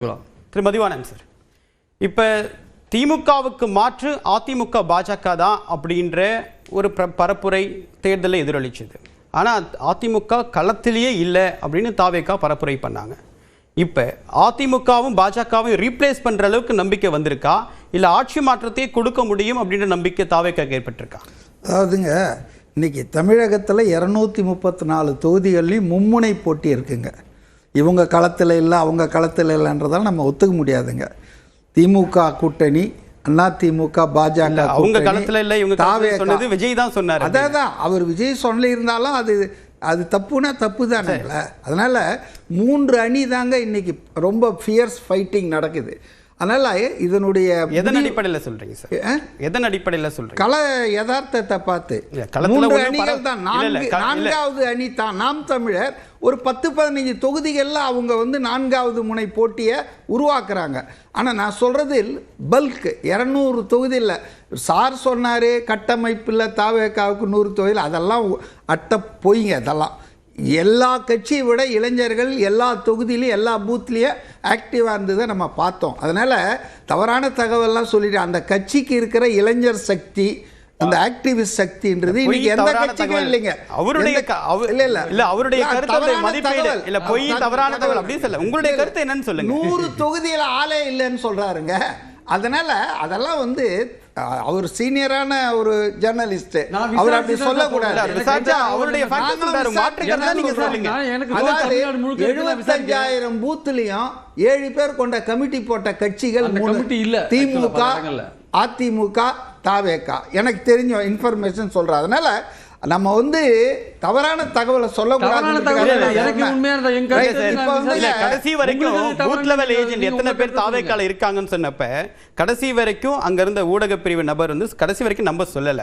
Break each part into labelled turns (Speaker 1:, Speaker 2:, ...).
Speaker 1: திரு Mathivanan sir, இப்போ திமுகவுக்கு மாற்று அதிமுக பாஜக தான் அப்படின்ற ஒரு பரப்புரை தேர்தலில் எதிரொலிச்சது. ஆனால் அதிமுக களத்திலேயே இல்லை அப்படின்னு தாவேகா பரப்புரை பண்ணாங்க. இப்போ அதிமுகவும் பாஜகவும் ரீப்ளேஸ் பண்ணுற அளவுக்கு நம்பிக்கை வந்திருக்கா, இல்லை ஆட்சி மாற்றத்தையே கொடுக்க முடியும் அப்படின்ற நம்பிக்கை தாவேகா ஏற்பட்டிருக்கா?
Speaker 2: அதாவதுங்க, இன்னைக்கு தமிழகத்தில் 234 தொகுதிகள்லையும் மும்முனை போட்டி இருக்குங்க. இவங்க களத்தில் இல்லை அவங்க களத்தில் இல்லைன்றதால நம்ம ஒத்துக்க முடியாதுங்க. திமுக கூட்டணி, அண்ணா திமுக பாஜக
Speaker 1: அவங்க களத்தில் இல்லை, இவங்க சொன்னது விஜய் தான் சொன்னார்.
Speaker 2: அதான் அவர் விஜய் சொல்ல இருந்தாலும் அது தப்புனா தப்பு தானேங்கள. அதனால 3 அணி தாங்க இன்னைக்கு ரொம்ப ஃபியர்ஸ் ஃபைட்டிங் நடக்குது. அதனால இதனுடைய
Speaker 1: எதன் அடிப்படையில் சொல்றீங்க சார்? எதன் அடிப்படையில் சொல்றீங்க?
Speaker 2: கள யதார்த்தத்தை பார்த்து 3 அணிகள் தான். நான்காவது அணி தான் நாம் தமிழர். ஒரு 10-15 தொகுதிகளில் அவங்க 4வது முனை போட்டியை உருவாக்குறாங்க. ஆனால் நான் சொல்றது பல்க் 200 தொகுதியில் சார் சொன்னார், கட்டமைப்பில் தாவேகாவுக்கு 100 தொகுதியில், அதெல்லாம் அட்ட பொய்ங்க. அதெல்லாம் எல்லா கட்சியை விட இளைஞர்கள் எல்லா தொகுதியிலையும் எல்லா பூத்லேயும் ஆக்டிவாக இருந்ததை நம்ம பார்த்தோம். அதனால் தவறான தகவல்லாம் சொல்லிட்டு அந்த கட்சிக்கு இருக்கிற இளைஞர் சக்தி, அந்த ஆக்டிவிஸ்ட் சக்தின்றது இன்னைக்கு எந்த கட்சிக்கும் இல்லைங்க.
Speaker 1: அவருடைய கருத்து மதிப்பீடு இல்ல, பொய் தவறான தகவல் அப்படி சொல்ல. உங்களுடைய கருத்து என்னன்னு சொல்லுங்க.
Speaker 2: 100 தொகுதியில் ஆளே இல்லைன்னு சொல்றாருங்க. அதனால அதெல்லாம் அவர் சீனியரான ஒரு ஜேர்னலிஸ்ட், அவர் அப்படி சொல்லக்கூடாது. 75,000 பூத்துலயும் 7 பேர் கொண்ட கமிட்டி போட்ட கட்சிகள் திமுக, அதிமுக, தாவேகா. எனக்கு தெரிஞ்ச இன்ஃபர்மேஷன் சொல்றேன். அதனால நம்ம தவறான தகவலை சொல்லக்கூடாது.
Speaker 1: கடைசி வரைக்கும் பூத் லெவல் ஏஜென்ட் எத்தனை பேர் தாவேகால இருக்காங்கன்னு சொன்னப்ப கடைசி வரைக்கும் அங்க இருந்த ஊடக பிரிவு நபர் கடைசி வரைக்கும் நம்ப சொல்லல.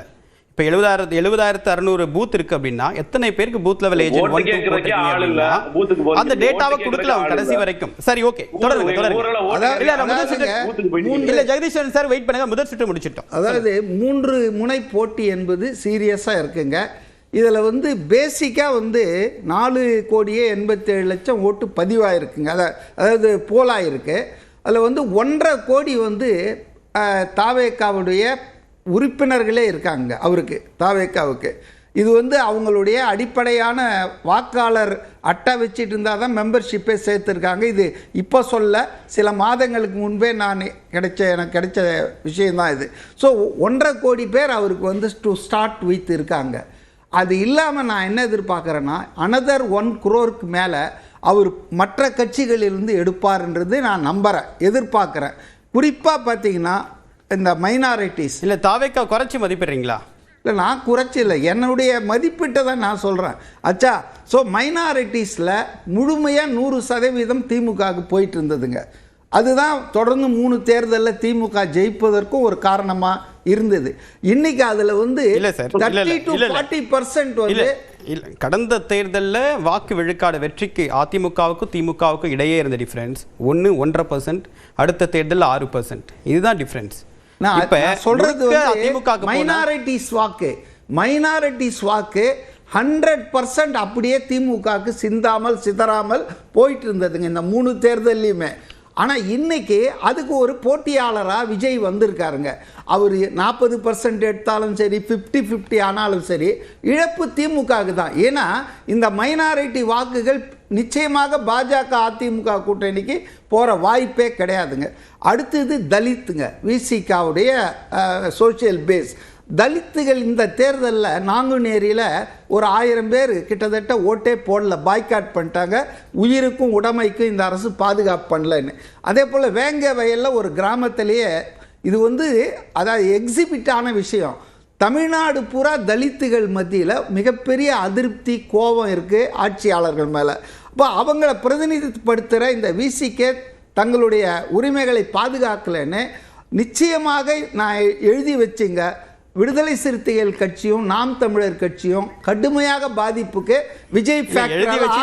Speaker 1: இப்ப 70,600 பூத் இருக்கு அப்படின்னா எத்தனை பேருக்கு பூத் லெவல் ஏஜென்ட் அந்த டேட்டாவை கொடுக்கல அவங்க கடைசி வரைக்கும். சரி, ஓகே, தொடருங்க. இல்ல ஜெகதீஸ்வரன் சார், வெயிட் பண்ணுங்க, முதல் சுற்று முடிச்சிட்டோம்.
Speaker 2: அதாவது 3 முனை போட்டி என்பது சீரியஸா இருக்குங்க. இதில் பேசிக்காக 4,87,00,000 ஓட்டு பதிவாயிருக்குங்க. அதாவது போலாயிருக்கு. அதில் 1.5 கோடி தாவேகாவுடைய உறுப்பினர்களே இருக்காங்க. அவருக்கு தாவேகாவுக்கு இது அவங்களுடைய அடிப்படையான வாக்காளர் அட்டை வச்சுட்டு இருந்தால் தான் மெம்பர்ஷிப்பே சேர்த்துருக்காங்க. இது இப்போ சொல்ல சில மாதங்களுக்கு முன்பே எனக்கு கிடைச்ச விஷயந்தான் இது. ஸோ 1.5 கோடி பேர் அவருக்கு டு ஸ்டார்ட் வித் இருக்காங்க. அது இல்லாமல் நான் என்ன எதிர்பார்க்குறேன்னா, another 1 crore மேலே அவர் மற்ற கட்சிகளிலிருந்து எடுப்பார்ன்றது நான் எதிர்பார்க்குறேன். குறிப்பாக பார்த்தீங்கன்னா இந்த மைனாரிட்டிஸ்.
Speaker 1: இல்லை தாவேகா குறைச்சி மதிப்பிடுறீங்களா?
Speaker 2: இல்லை, நான் குறைச்சி இல்லை, என்னுடைய மதிப்பீட்டை தான் நான் சொல்கிறேன். அச்சா, ஸோ மைனாரிட்டிஸில் முழுமையாக 100% திமுகவுக்கு போயிட்டு இருந்ததுங்க. அதுதான் தொடர்ந்து 3 தேர்தலில் திமுக ஜெயிப்பதற்கும் ஒரு காரணமாக இருந்தது. இன்னைக்கு அதில் 30 to 40%
Speaker 1: கடந்த தேர்தலில் வாக்கு விழுக்காடு வெற்றிக்கு அதிமுகவுக்கும் திமுகவுக்கும் இடையே இருந்த டிஃபரன்ஸ் 1.5%, அடுத்த தேர்தலில் 6%. இதுதான் டிஃபரன்ஸ்.
Speaker 2: சொல்றது மைனாரிட்டிஸ் வாக்கு 100% அப்படியே திமுகவுக்கு சிதறாமல் போயிட்டு இருந்ததுங்க இந்த 3 தேர்தல்லையுமே. ஆனால் இன்னைக்கு அதுக்கு ஒரு போட்டியாளராக விஜய் வந்திருக்காருங்க. அவர் 40% எடுத்தாலும் சரி, 50-50 ஆனாலும் சரி, இழப்பு திமுகவுக்கு தான். ஏன்னா இந்த மைனாரிட்டி வாக்குகள் நிச்சயமாக பாஜக அதிமுக கூட்டணிக்கு போகிற வாய்ப்பே கிடையாதுங்க. அடுத்தது தலித்துங்க, விசிகாவுடைய சோஷியல் பேஸ். தலித்துகள் இந்த தேர்தலில் நாங்குநேரியில் ஒரு 1000 பேர் கிட்டத்தட்ட ஓட்டே போடல, பாய்காட் பண்ணிட்டாங்க. உயிருக்கும் உடைமைக்கும் இந்த அரசு பாதுகாப்பு பண்ணலன்னு. அதே போல் வேங்க வயலில் ஒரு கிராமத்திலேயே இது அதாவது எக்ஸிபிட்டான விஷயம். தமிழ்நாடு பூரா தலித்துகள் மத்தியில் மிகப்பெரிய அதிருப்தி, கோபம் இருக்குது ஆட்சியாளர்கள் மேலே. அப்போ அவங்கள பிரதிநிதித்துவப்படுத்துகிற இந்த விசிகே தங்களுடைய உரிமைகளை பாதுகாக்கலைன்னு நிச்சயமாக நான் எழுதி வச்சுங்க. விடுதலை சிறுத்தைகள் கட்சியும் நாம் தமிழர் கட்சியும் கடுமையாக பாதிப்புக்கு விஜய்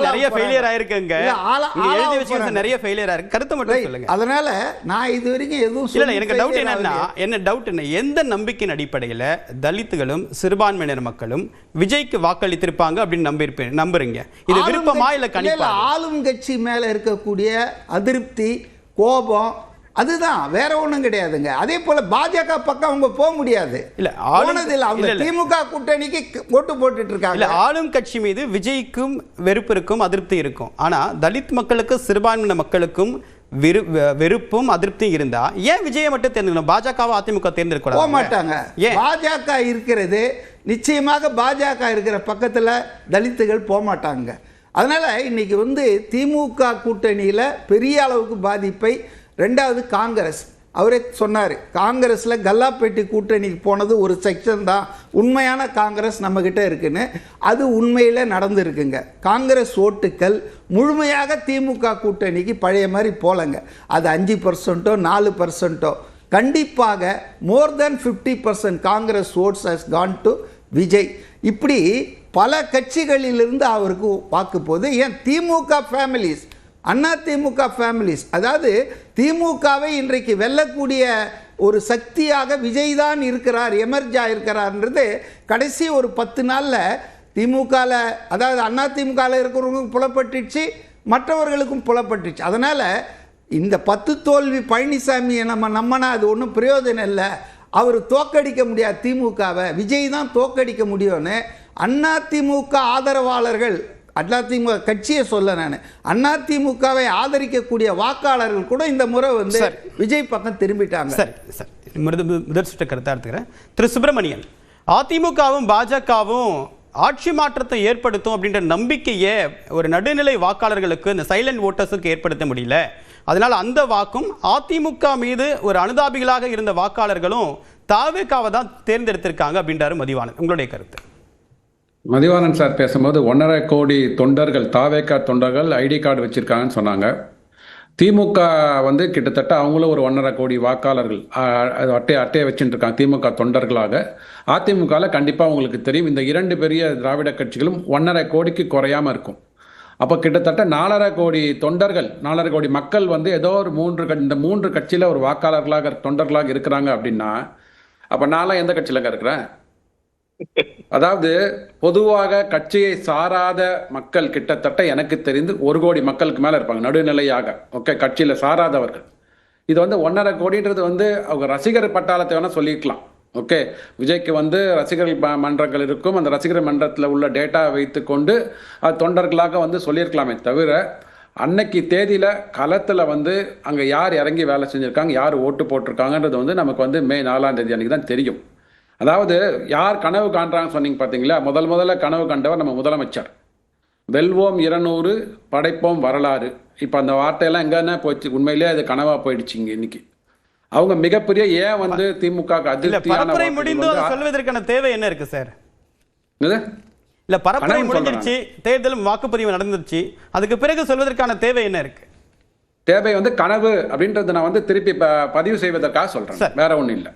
Speaker 1: நிறைய ஃபெயிலியர் ஆயிருக்குங்க. நிறைய ஃபெயிலியர் ஆயிருக்கு. கருத்து மட்டும் சொல்லுங்க.
Speaker 2: அதனால நான் இது வரைக்கும் எதுவும்
Speaker 1: இல்ல. எனக்கு டவுட் என்ன, எந்த நம்பிக்கையின் அடிப்படையில் தலித்துகளும் சிறுபான்மையினர் மக்களும் விஜய்க்கு வாக்களித்திருப்பாங்க அப்படின்னு நம்புறீங்க? இது விருப்பமா இல்ல கணிப்பா?
Speaker 2: ஆளும் கட்சி மேல இருக்கக்கூடிய அதிருப்தி, கோபம், அதுதான், வேற ஒண்ணும் கிடையாதுங்க. அதே போல பாஜக பக்கம் அவங்க போக முடியாது.
Speaker 1: இல்ல
Speaker 2: போனதில்லை. அவங்க திமுக கூட்டணிக்கு ஓட்டு போட்டுட்டு இருக்காங்க.
Speaker 1: இல்ல, ஆளும் கட்சி மீது விஜய்க்கும் வெறுப்பு இருக்கும், அதிருப்தி இருக்கும். ஆனா தலித் மக்களுக்கு, சிறுபான்மையின மக்களுக்கும் வெறுப்பும் அதிருப்தியும் இருந்தா ஏன் விஜயை மட்டும் தேர்ந்தெடுக்கணும்? பாஜகவை அதிமுக தேர்ந்தெடுக்க
Speaker 2: போக மாட்டாங்க. பாஜக இருக்கிறது நிச்சயமாக, பாஜக இருக்கிற பக்கத்துல தலித்துகள் போக மாட்டாங்க. அதனால இன்னைக்கு திமுக கூட்டணியில பெரிய அளவுக்கு பாதிப்பை, ரெண்டாவது காங்கிரஸ், அவரே சொன்னார், காங்கிரஸில் கல்லாப்பேட்டி கூட்டணிக்கு போனது ஒரு செக்ஷன் தான், உண்மையான காங்கிரஸ் நம்மக்கிட்ட இருக்குன்னு. அது உண்மையில் நடந்துருக்குங்க. காங்கிரஸ் ஓட்டுக்கள் முழுமையாக திமுக கூட்டணிக்கு பழைய மாதிரி போலங்க. அது 5%, 4%. கண்டிப்பாக more than 50% Congress votes has gone to Vijay. இப்படி பல கட்சிகளிலிருந்து அவருக்கு வாக்கு போகுது. ஏன் திமுக ஃபேமிலிஸ், அண்ணா திமுக ஃபேமிலிஸ், அதாவது திமுகவை இன்றைக்கு வெல்லக்கூடிய ஒரு சக்தியாக விஜய் தான் இருக்கிறார், எமர்ஜா இருக்கிறார்ன்றது கடைசி ஒரு 10 நாளில் திமுகவில், அதாவது அண்ணா திமுகவில் இருக்கிறவங்களுக்கும் புலப்பட்டுச்சு, மற்றவர்களுக்கும் புலப்பட்டுச்சு. அதனால் இந்த 10 தோல்வி பழனிசாமியை நம்பினா அது ஒன்றும் பிரயோஜனம் இல்லை. அவர் தோக்கடிக்க முடியாது திமுகவை, விஜய் தான் தோக்கடிக்க முடியும்னு அதிமுக ஆதரவாளர்கள், அதிமுக கட்சியை சொல்ல, நான் அதிமுகவை ஆதரிக்கக்கூடிய வாக்காளர்கள் கூட இந்த முறை விஜய் பக்கம் திரும்பிட்டாங்க.
Speaker 1: சரி சார், முதல் சுற்று கருத்தா எடுத்துக்கிறேன். திரு சுப்பிரமணியன், அதிமுகவும் பாஜகவும் ஆட்சி மாற்றத்தை ஏற்படுத்தும் அப்படின்ற நம்பிக்கையை ஒரு நடுநிலை வாக்காளர்களுக்கு, இந்த சைலண்ட் ஓட்டர்ஸுக்கு ஏற்படுத்த முடியல. அதனால அந்த வாக்கும் அதிமுக மீது ஒரு அனுதாபிகளாக இருந்த வாக்காளர்களும் தாவேகாவை தான் தேர்ந்தெடுத்திருக்காங்க அப்படின்றாரு மதிவாணன். உங்களுடைய கருத்து?
Speaker 3: மதிவாணன் சார் பேசும்போது 1.5 கோடி தொண்டர்கள், தாவேகா தொண்டர்கள் ஐடி கார்டு வச்சிருக்காங்கன்னு சொன்னாங்க. திமுக கிட்டத்தட்ட அவங்களும் ஒரு 1.5 கோடி வாக்காளர்கள் அட்டையை வச்சுட்டு இருக்காங்க திமுக தொண்டர்களாக. அதிமுகவில் கண்டிப்பாக உங்களுக்கு தெரியும், இந்த 2 பெரிய திராவிட கட்சிகளும் 1.5 கோடிக்கு குறையாமல் இருக்கும். அப்போ கிட்டத்தட்ட 4.5 கோடி தொண்டர்கள், 4.5 கோடி மக்கள் ஏதோ ஒரு இந்த 3 கட்சியில் ஒரு வாக்காளர்களாக, தொண்டர்களாக இருக்கிறாங்க அப்படின்னா, அப்போ நான்லாம் எந்த கட்சியிலங்க இருக்கிறேன்? அதாவது பொதுவாக கட்சியை சாராத மக்கள் கிட்டத்தட்ட எனக்கு தெரிந்து 1 கோடி மக்களுக்கு மேலே இருப்பாங்க நடுநிலையாக. ஓகே, கட்சியில் சாராதவர்கள். இது 1.5 கோடின்றது அவங்க ரசிகர் பட்டாளத்தை வேணால் சொல்லிக்கலாம். ஓகே, விஜய்க்கு ரசிகர்கள் மன்றங்கள் இருக்கும், அந்த ரசிகர் மன்றத்தில் உள்ள டேட்டா வைத்து கொண்டு அது தொண்டர்களாக சொல்லியிருக்கலாமே தவிர, அன்னைக்கு தேதியில் களத்தில் அங்கே யார் இறங்கி வேலை செஞ்சுருக்காங்க, யார் ஓட்டு போட்டிருக்காங்கன்றது நமக்கு மே 4ஆம் தேதி அன்றைக்கி தான் தெரியும். அதாவது யார் கனவு காண்றாங்கன்னு சொன்னீங்க பார்த்தீங்களா, முதல்ல கனவு கண்டவர் நம்ம முதலமைச்சர். வெல்வோம் 200, படைப்போம் வரலாறு. இப்போ அந்த வார்த்தையெல்லாம் எங்கன்னா போயிடுச்சு, உண்மையிலேயே அது கனவாக போயிடுச்சுங்க. இன்னைக்கு அவங்க மிகப்பெரிய ஏன் திமுக
Speaker 1: பரப்புரை முடிந்து சொல்வதற்கான தேவை என்ன இருக்கு சார்? இல்ல, பரப்புரை முடிஞ்சிருச்சு, தேர்தலும் வாக்குப்பதிவு நடந்துருச்சு, அதுக்கு பிறகு சொல்வதற்கான தேவை என்ன இருக்கு?
Speaker 3: தேவை கனவு அப்படின்றத நான் திருப்பி பதிவு செய்வதற்காக சொல்றேன், வேற ஒன்றும் இல்லை.